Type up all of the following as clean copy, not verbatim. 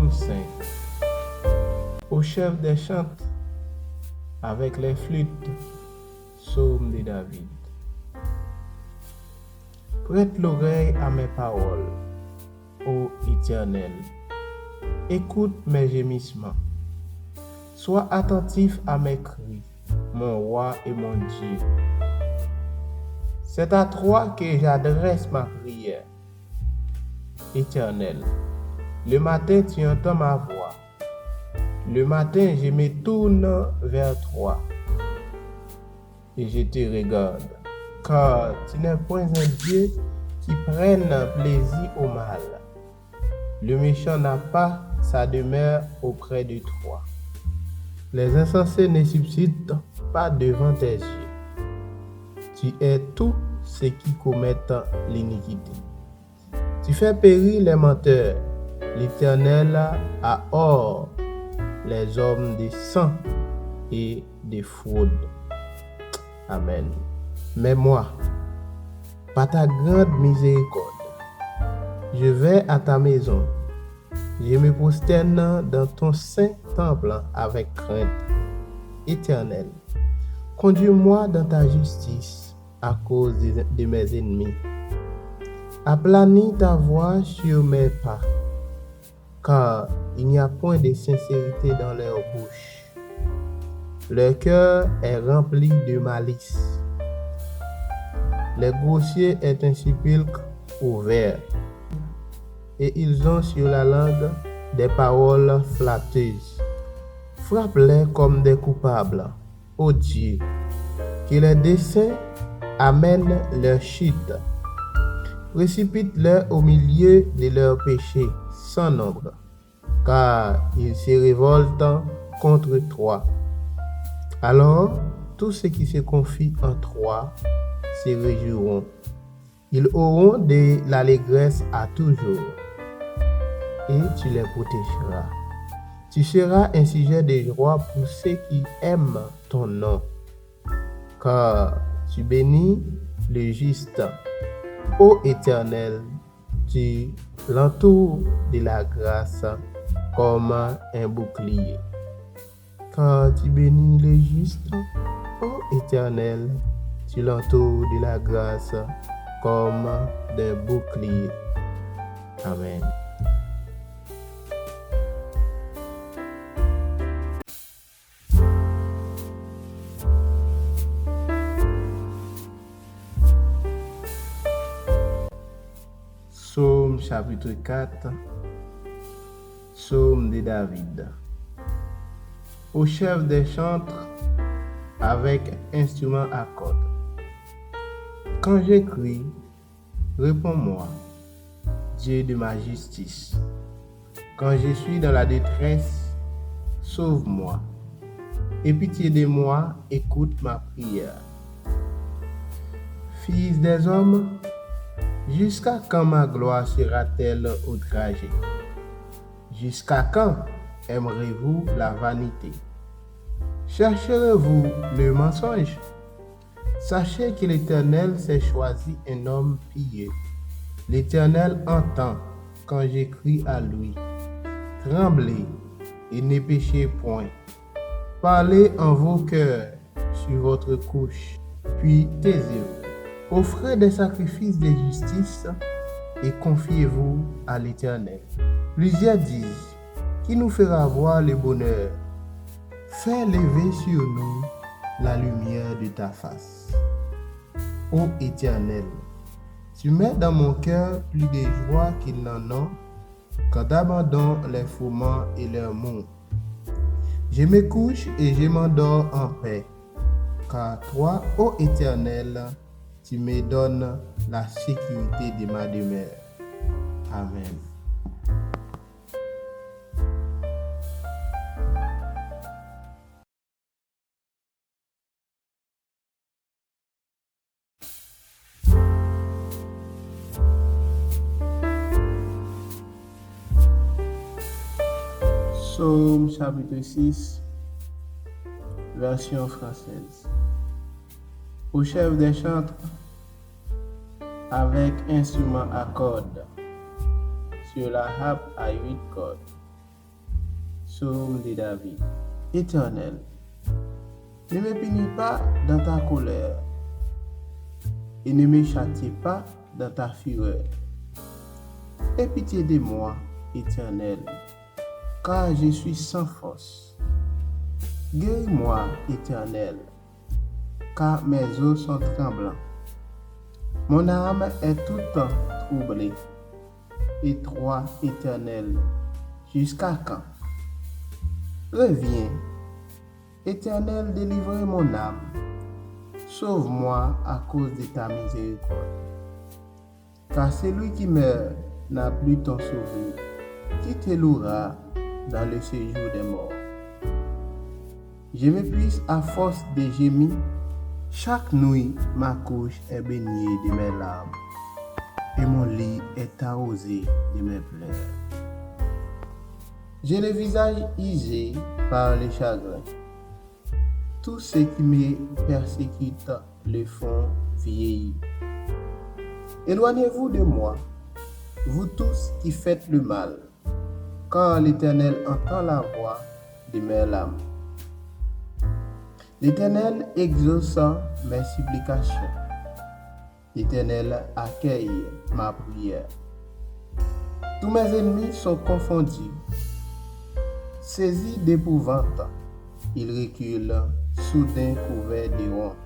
Psaume 5. Au chef des chantres, avec les flûtes, Psaume de David. Prête l'oreille à mes paroles, ô Éternel. Écoute mes gémissements. Sois attentif à mes cris, mon roi et mon Dieu. C'est à toi que j'adresse ma prière. Éternel, le matin tu entends ma voix. Le matin je me tourne vers toi et je te regarde, car tu n'es point un Dieu qui prenne plaisir au mal. Le méchant n'a pas sa demeure auprès de toi. Les insensés ne subsistent pas devant tes yeux. Tu es tous ceux qui commettent l'iniquité. Tu fais périr les menteurs. L'Éternel a hors les hommes de sang et de fraude. Amen. Mais moi, par ta grande miséricorde, je vais à ta maison. Je me prosterne dans ton saint temple avec crainte. Éternel, conduis-moi dans ta justice à cause de mes ennemis. Aplanis ta voix sur mes pas, car il n'y a point de sincérité dans leur bouche. Leur cœur est rempli de malice. Les grossiers est un sépulcre ouvert, et ils ont sur la langue des paroles flatteuses. Frappe-les comme des coupables, ô Dieu, que les desseins amènent leur chute. Précipite-les au milieu de leurs péchés sans nombre, car ils se révoltent contre toi. Alors, tous ceux qui se confient en toi se réjouiront. Ils auront de l'allégresse à toujours, et tu les protégeras. Tu seras un sujet de joie pour ceux qui aiment ton nom, car tu bénis le juste. Ô Éternel, tu l'entoures de la grâce comme un bouclier. Car tu bénis le juste, ô Éternel, tu l'entoures de la grâce comme d'un bouclier. Amen. Psaume chapitre 4. Psaume de David. Au chef des chantres, avec instrument à cordes. Quand j'écris, réponds-moi, Dieu de ma justice. Quand je suis dans la détresse, sauve-moi. Aie pitié de moi, écoute ma prière. Fils des hommes, jusqu'à quand ma gloire sera-t-elle outragée? Jusqu'à quand aimerez-vous la vanité? Chercherez-vous le mensonge? Sachez que l'Éternel s'est choisi un homme pieux. L'Éternel entend quand j'écris à lui. Tremblez et ne péchez point. Parlez en vos cœurs sur votre couche, puis taisez-vous. Offrez des sacrifices de justice et confiez-vous à l'Éternel. Plusieurs disent, qui nous fera voir le bonheur? Fais lever sur nous la lumière de ta face. Ô Éternel, tu mets dans mon cœur plus de joie qu'ils n'en ont quand d'abandon les fourments et leurs maux. Je me couche et je m'endors en paix, car toi, ô Éternel, tu me donnes la sécurité de ma demeure. Amen. Psaume chapitre 6, version française. Au chef des chantres, avec instrument à cordes, sur la harpe à 8 cordes. Psaume de David. Éternel, ne me punis pas dans ta colère et ne me châtie pas dans ta fureur. Aie pitié de moi, Éternel, car je suis sans force. Guéris-moi, Éternel, car mes os sont tremblants. Mon âme est tout le temps troublée. Et toi, Éternel, jusqu'à quand? Reviens, Éternel, délivre mon âme. Sauve-moi à cause de ta miséricorde. Car celui qui meurt n'a plus ton sauveur. Qui te louera dans le séjour des morts? Je m'épuise à force de gémir. Chaque nuit, ma couche est baignée de mes larmes et mon lit est arrosé de mes pleurs. J'ai le visage usé par les chagrins. Tous ceux qui me persécutent le font vieillir. Éloignez-vous de moi, vous tous qui faites le mal, car l'Éternel entend la voix de mes larmes. L'Éternel exauce mes supplications. L'Éternel accueille ma prière. Tous mes ennemis sont confondus. Saisis d'épouvante, ils reculent, soudain couverts de honte.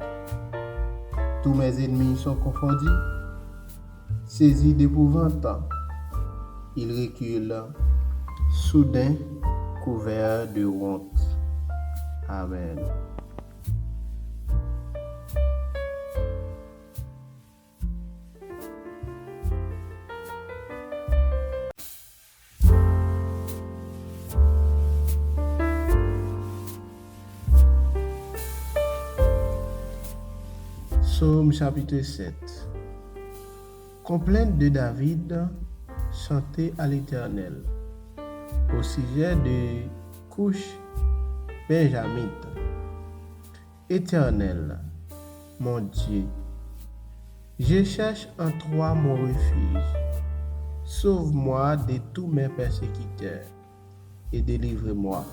Tous mes ennemis sont confondus. Saisis d'épouvante, ils reculent, soudain couverts de honte. Amen. Psaume chapitre 7. Complainte de David chantée à l'Éternel au sujet de couches benjamites. Éternel, mon Dieu, je cherche en toi mon refuge. Sauve-moi de tous mes persécuteurs et délivre-moi,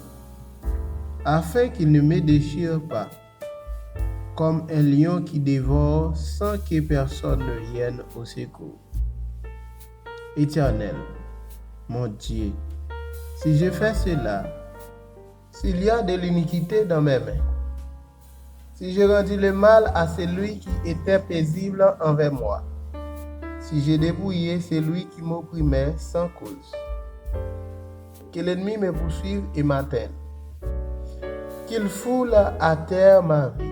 afin qu'ils ne me déchirent pas, comme un lion qui dévore sans que personne ne vienne au secours. Éternel, mon Dieu, si je fais cela, s'il y a de l'iniquité dans mes mains, si je rendis le mal à celui qui était paisible envers moi, si j'ai dépouillé celui qui m'opprimait sans cause, que l'ennemi me poursuive et m'atteigne, qu'il foule à terre ma vie,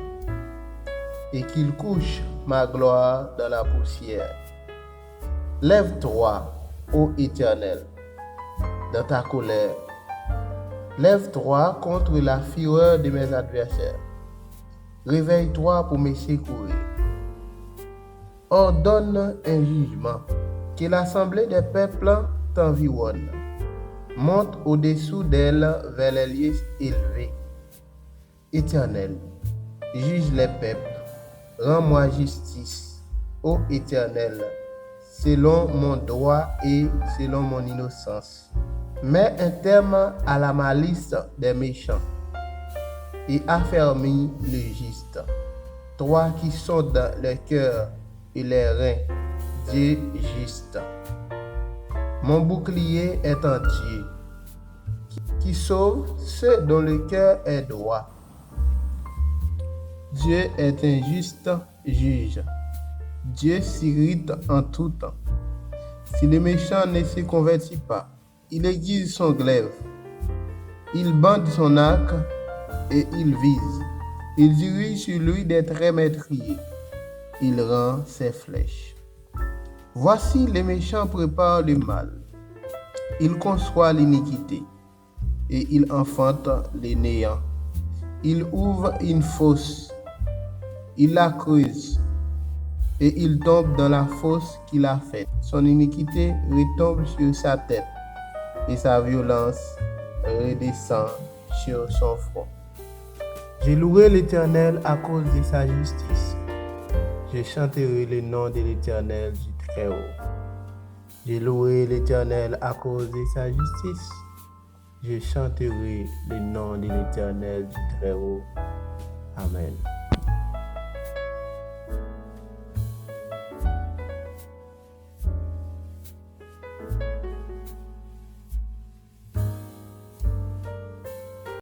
et qu'il couche ma gloire dans la poussière. Lève-toi, ô Éternel, dans ta colère. Lève-toi contre la fureur de mes adversaires. Réveille-toi pour me secourir. Ordonne un jugement, que l'assemblée des peuples t'environne. Monte au-dessous d'elle vers les lieux élevés. Éternel, juge les peuples. Rends-moi justice, ô Éternel, selon mon droit et selon mon innocence. Mets un terme à la malice des méchants et affermis le juste. Toi qui sondes le cœur et les reins, Dieu juste. Mon bouclier est en Dieu, qui sauve ceux dont le cœur est droit. Dieu est un juste juge. Dieu s'irrite en tout temps. Si le méchant ne se convertit pas, il aiguise son glaive. Il bande son arc et il vise. Il dirige sur lui des traits meurtriers. Il rend ses flèches. Voici les méchants préparent le mal. Ils conçoivent l'iniquité et ils enfantent le néant. Ils ouvrent une fosse. Il la creuse et il tombe dans la fosse qu'il a faite. Son iniquité retombe sur sa tête et sa violence redescend sur son front. J'ai loué l'Éternel à cause de sa justice. Je chanterai le nom de l'Éternel du Très-Haut. J'ai loué l'Éternel à cause de sa justice. je chanterai le nom de l'Éternel du Très-Haut. Amen.